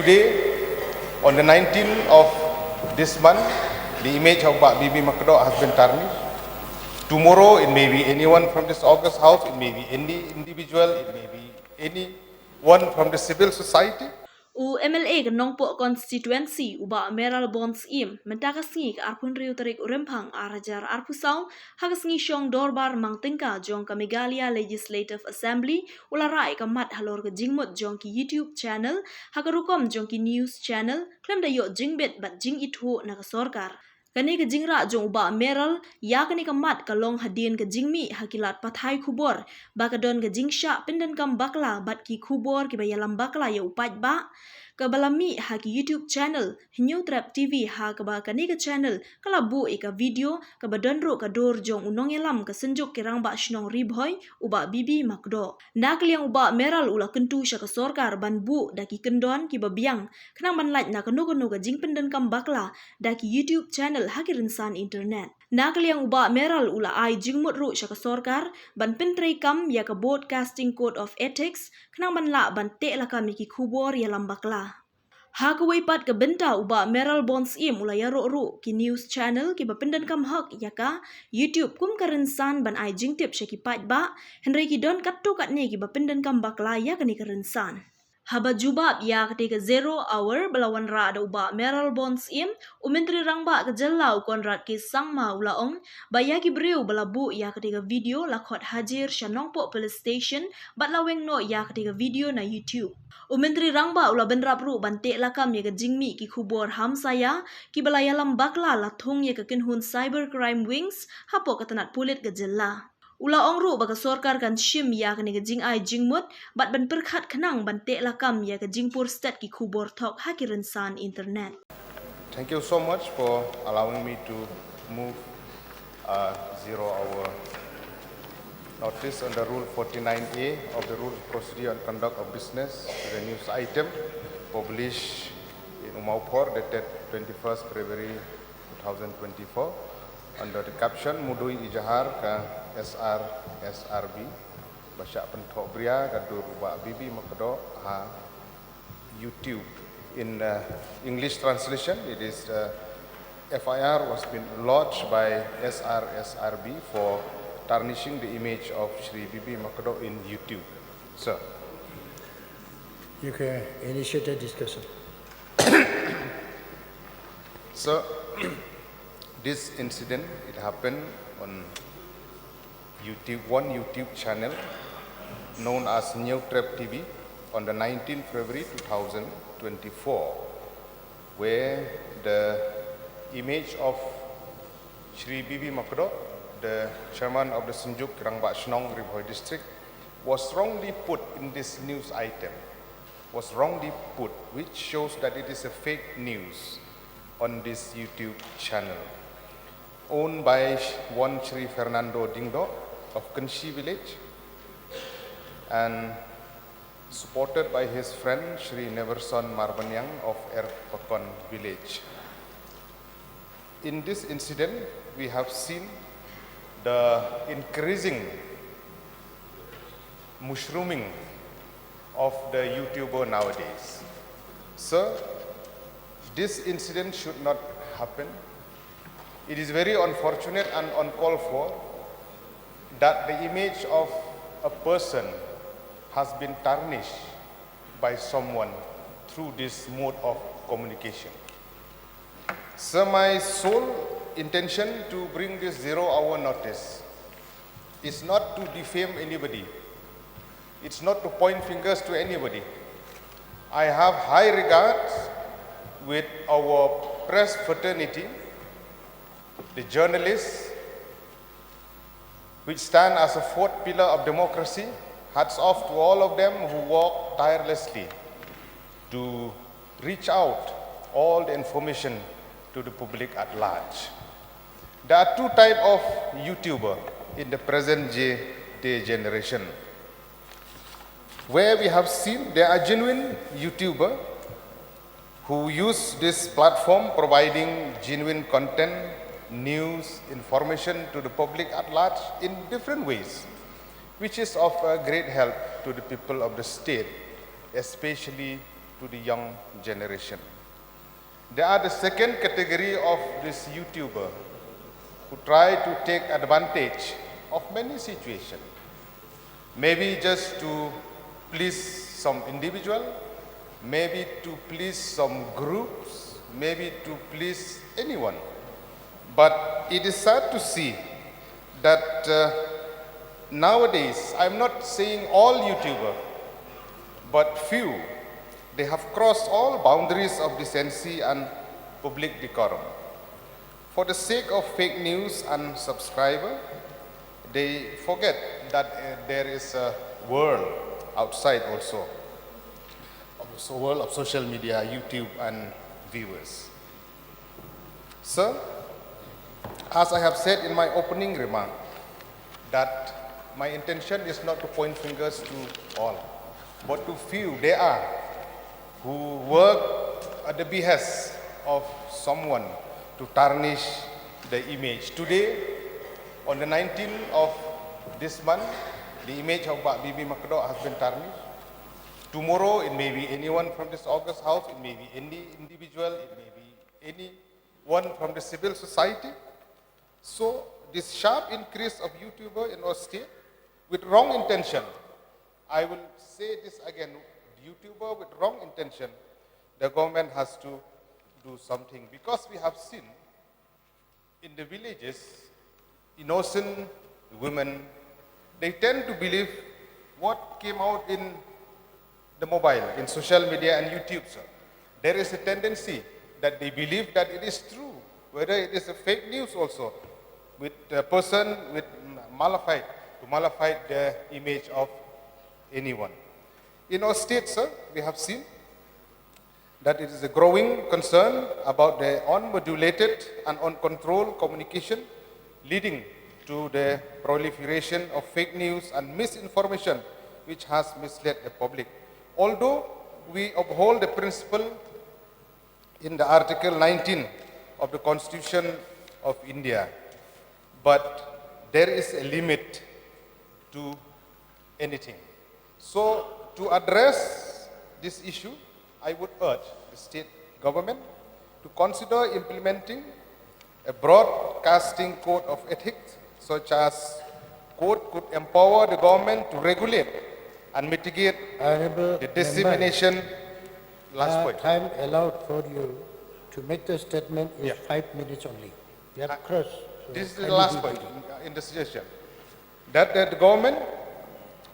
Today, on the 19th of this month, the image of Pak Bibi Makdo has been tarnished. Tomorrow, it may be anyone from this August House, it may be any individual, it may be anyone from the civil society. U MLA ke Nongpo constituency uba Mayral bon Syiem mentaka sngi ke arpun riu tarik urempang arajar arpusau hagas ngi shong dorbar mangtingka jong ke Megalia Legislative Assembly ularai ke mat halor ke Jingmut jong ki YouTube channel hagarukom jong ki news channel klem da yo jingbet bat jing ithu na ke Sorkar. Kani ke jingra jong uba Mayral ya kani ke mat ke long hadin ke jingmi hakilat pathai KHUBOR bakadon ke jingsha pindan kam bakla bat ki KHUBOR ki bayalam bakla ya upat ba ke balami ha ki YouTube channel New Trap TV ha ke ba kani ke channel kala bu ika video ke badonro ke dor jong unong yalam ke senjuk kirang ba shnong ri Bhoi uba Bibi Makdo nak liang uba Mayral ula kentu sya ke Sorkar ban bu daki kendon ki babiang kenang ban laj na kenu ke jing pindan kam bakla daki YouTube channel haki rinsan internet. Nak liang uba Mayral ula ai Jingmut ru sya ke Sorkar ban pintrei kam ya ke Broadcasting Code of Ethics kenang ban la ban te la kami ki KHUBOR ya lambakla. Ha ke weipat ke benta uba Mayral bon Syiem ula ya ru ki news channel ki bapindan kam hak ya ka YouTube kum ka rinsan ban ai jingtip sya ki pat ba henry ki don katto kat ne ki bapindan kam bakla ya kani ka rinsan. Haba jubab ya ketika 0 hour belawan ra ada uba Mayral bon Syiem umentri rangba ke jelau konrat ki sangma ulaong bayaki breu belabu ya ketika video lakot hajir syanongpo police station bat laweng no ya ketika video na YouTube. Umentri rangba ula benrap ru bantek lakam ya ke jingmi ki KHUBOR ham saya ki balayalam bakla lathung ya ke kinhun cybercrime wings hapo ketenat pulit ke jela. Ula ongru baka Sorkar kan Syiem ya ke jing ai Jingmut bat ban perkhat kenang ban tek lakam ya ke jingpur stat ki KHUBOR talk haki rensan internet. Thank you so much for allowing me to move 0 hour notice under Rule 49A of the Rule of Procedure and Conduct of Business to the news item published in Umaupur dated 21st February 2024 under the caption Mudui Ijahar ke SRB Basyak Pentok Bria Gadur Ubak Bibi Makdo ha YouTube. In English translation, it is FIR was been lodged by SRB for tarnishing the image of Shri Bibi Makdo in YouTube. Sir. You can initiate the discussion. Sir, this incident, it happened on one YouTube channel known as New Trap TV on the 19th February 2024, where the image of Shri Bibi Makdo, the chairman of the Senjuk Rangbak Shnong Bhoi district, was wrongly put in this news item, which shows that it is a fake news on this YouTube channel, owned by one Shri Fernando Dingdo of Kenshi village and supported by his friend Shri Neverson Marbanyang of Erpakon village. In this incident, we have seen the increasing mushrooming of the YouTuber nowadays. Sir, this incident should not happen. It is very unfortunate and uncalled for that the image of a person has been tarnished by someone through this mode of communication. Sir, my sole intention to bring this 0 hour notice is not to defame anybody. It's not to point fingers to anybody. I have high regards with our press fraternity, the journalists, which stand as a fourth pillar of democracy. Hats off to all of them who work tirelessly to reach out all the information to the public at large. There are two types of YouTuber in the present day generation, where we have seen there are genuine YouTuber who use this platform providing genuine content, news, information to the public at large in different ways, which is of great help to the people of the state, especially to the young generation. They are the second category of this YouTuber who try to take advantage of many situations. Maybe just to please some individual, maybe to please some groups, maybe to please anyone. But it is sad to see that nowadays, I'm not saying all YouTubers, but few, they have crossed all boundaries of decency and public decorum. For the sake of fake news and subscriber, they forget that there is a world outside also world of social media, YouTube and viewers. Sir, as I have said in my opening remark, that my intention is not to point fingers to all, but to few there are who work at the behest of someone to tarnish the image. Today, on the 19th of this month, the image of Pak Bibi Makdo has been tarnished. Tomorrow, it may be anyone from this August House, it may be any individual, it may be anyone from the civil society. So, this sharp increase of YouTuber in our state, with wrong intention, I will say this again, YouTuber with wrong intention, the government has to do something. Because we have seen in the villages, innocent women, they tend to believe what came out in the mobile, in social media and YouTube, sir. There is a tendency that they believe that it is true, whether it is a fake news also, with a person with to malafide the image of anyone. In our state, sir, we have seen that it is a growing concern about the unmodulated and uncontrolled communication leading to the proliferation of fake news and misinformation which has misled the public. Although we uphold the principle in the Article 19 of the Constitution of India, but there is a limit to anything. So, to address this issue, I would urge the state government to consider implementing a broadcasting code of ethics, such as code could empower the government to regulate and mitigate the dissemination. Last point. Time allowed for you to make the statement is 5 minutes only. You have crossed. So this is the last point in the suggestion. That the government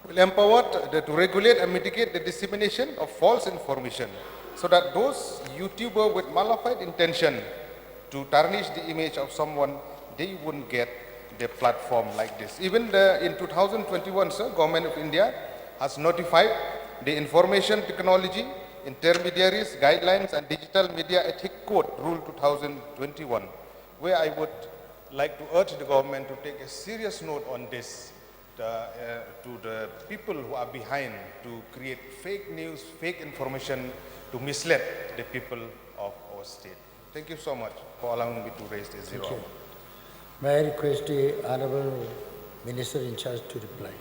will empower to regulate and mitigate the dissemination of false information, so that those YouTubers with malafide intention to tarnish the image of someone, they wouldn't get the platform like this. Even in 2021, sir, Government of India has notified the Information Technology Intermediaries Guidelines and Digital Media Ethics Code, Rule 2021, where I would like to urge the government to take a serious note on this to the people who are behind to create fake news, fake information to mislead the people of our state. Thank you so much for allowing me to raise this zero hour. May I request the Honorable Minister in charge to reply.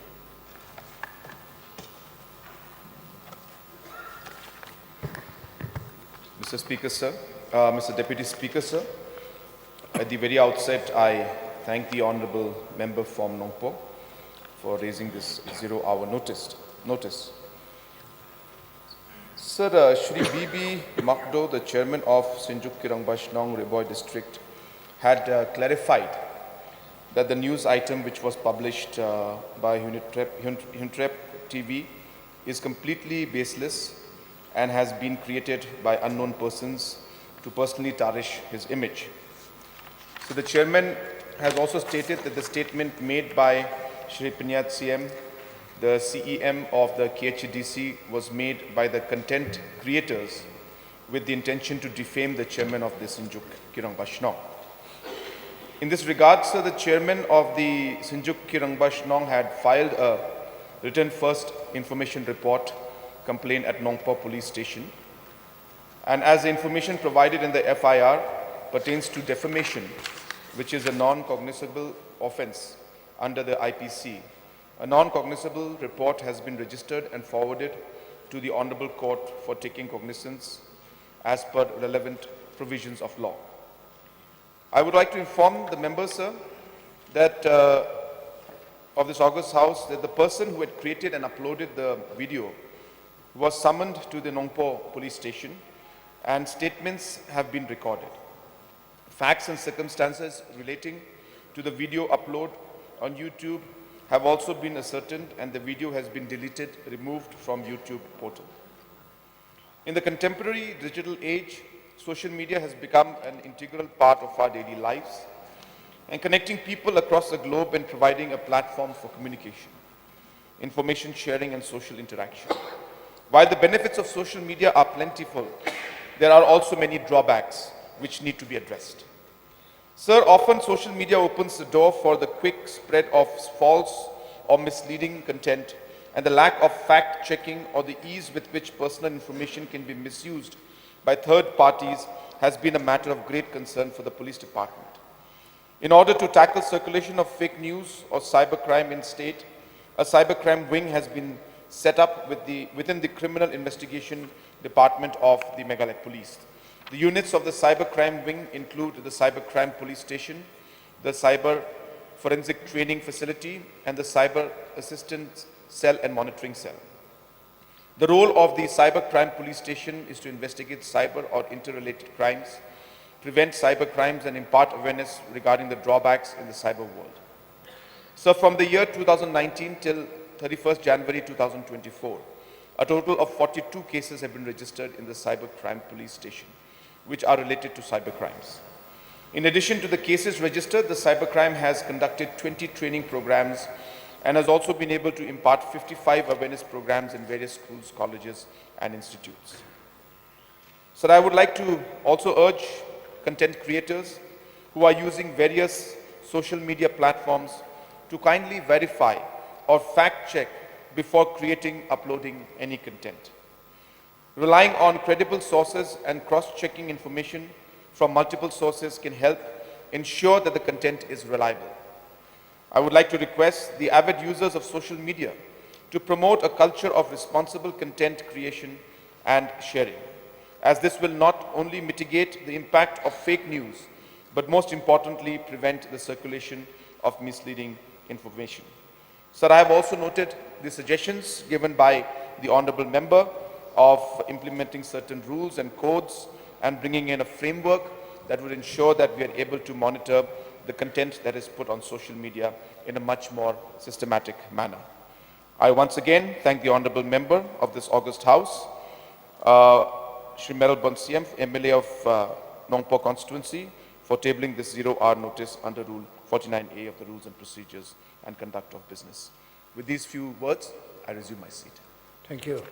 Mr. Speaker, sir, Mr. Deputy Speaker, sir, at the very outset, I thank the Honourable Member from Nongpo for raising this 0 hour notice. Sir, Shri B.B. Makdo, the chairman of Sinjuk Kirangbashnong Reboy district, had clarified that the news item which was published by Huntrep TV is completely baseless and has been created by unknown persons to personally tarnish his image. So the chairman has also stated that the statement made by Shri Panyat Syiem, the CEM of the KHDC, was made by the content creators with the intention to defame the chairman of the Sinjuk Kirangbashnong. In this regard, sir, the chairman of the Sinjuk Kirangbashnong had filed a written first information report complaint at Nongpo police station. And as the information provided in the FIR pertains to defamation, which is a non-cognizable offense under the IPC, a non-cognizable report has been registered and forwarded to the Honorable Court for taking cognizance as per relevant provisions of law. I would like to inform the members, sir, that of this August House, that the person who had created and uploaded the video was summoned to the Nongpo police station and statements have been recorded. Facts and circumstances relating to the video upload on YouTube have also been ascertained and the video has been deleted, removed from YouTube portal. In the contemporary digital age, social media has become an integral part of our daily lives and connecting people across the globe and providing a platform for communication, information sharing and social interaction. While the benefits of social media are plentiful, there are also many drawbacks which need to be addressed. Sir, often social media opens the door for the quick spread of false or misleading content and the lack of fact-checking or the ease with which personal information can be misused by third parties has been a matter of great concern for the police department. In order to tackle circulation of fake news or cybercrime in state, a cybercrime wing has been set up within the Criminal Investigation Department of the Meghalaya Police. The units of the cybercrime wing include the cybercrime police station, the cyber forensic training facility, and the cyber assistance cell and monitoring cell. The role of the cybercrime police station is to investigate cyber or interrelated crimes, prevent cyber crimes, and impart awareness regarding the drawbacks in the cyber world. So from the year 2019 till 31st January 2024, a total of 42 cases have been registered in the cybercrime police station, which are related to cyber crimes. In addition to the cases registered, the cybercrime has conducted 20 training programs and has also been able to impart 55 awareness programs in various schools, colleges, and institutes. So I would like to also urge content creators who are using various social media platforms to kindly verify or fact check before creating, uploading any content. Relying on credible sources and cross-checking information from multiple sources can help ensure that the content is reliable. I would like to request the avid users of social media to promote a culture of responsible content creation and sharing, as this will not only mitigate the impact of fake news, but most importantly, prevent the circulation of misleading information. Sir, I have also noted the suggestions given by the Honorable Member of implementing certain rules and codes and bringing in a framework that would ensure that we are able to monitor the content that is put on social media in a much more systematic manner. I once again thank the Honorable Member of this August House, Mayral Syiem, MLA of Nongpo constituency, for tabling this 0-hour notice under Rule 49A of the Rules and Procedures and Conduct of Business. With these few words, I resume my seat. Thank you.